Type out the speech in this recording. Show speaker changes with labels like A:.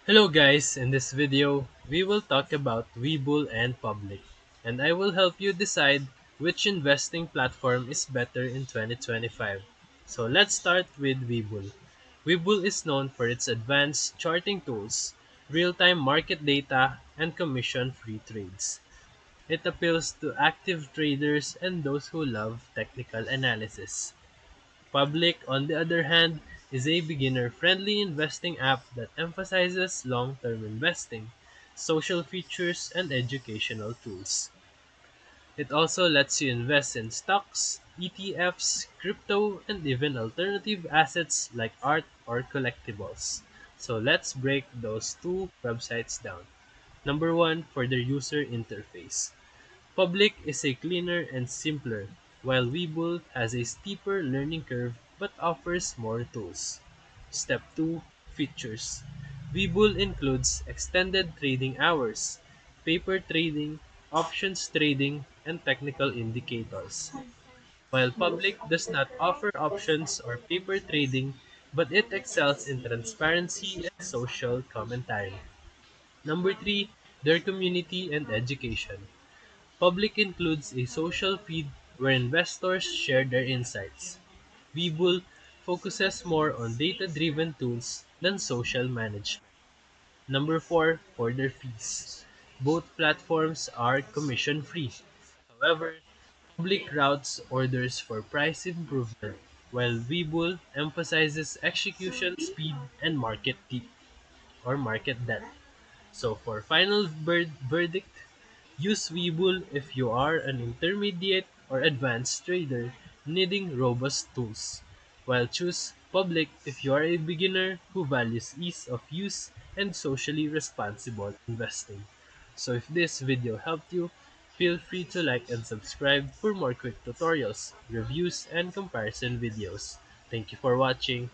A: Hello guys, in this video, we will talk about Webull and Public, and I will help you decide which investing platform is better in 2025. So let's start with Webull. Webull is known for its advanced charting tools, real-time market data, and commission-free trades. It appeals to active traders and those who love technical analysis. Public, on the other hand, is a beginner-friendly investing app that emphasizes long-term investing, social features, and educational tools. It also lets you invest in stocks, ETFs, crypto, and even alternative assets like art or collectibles. So let's break those two websites down. Number one, for their user interface. Public is a cleaner and simpler, while Webull has a steeper learning curve but offers more tools. Step 2, Features. Webull includes extended trading hours, paper trading, options trading, and technical indicators, while Public does not offer options or paper trading, but it excels in transparency and social commentary. Number 3, their community and education. Public includes a social feed where investors share their insights. Webull focuses more on data-driven tools than social management. Number 4, for their fees. Both platforms are commission-free. However, Public routes orders for price improvement, while Webull emphasizes execution speed and market depth. So for final verdict, use Webull if you are an intermediate or advanced trader needing robust tools, while choose Public if you are a beginner who values ease of use and socially responsible investing. So if this video helped you, feel free to like and subscribe for more quick tutorials, reviews, and comparison videos. Thank you for watching.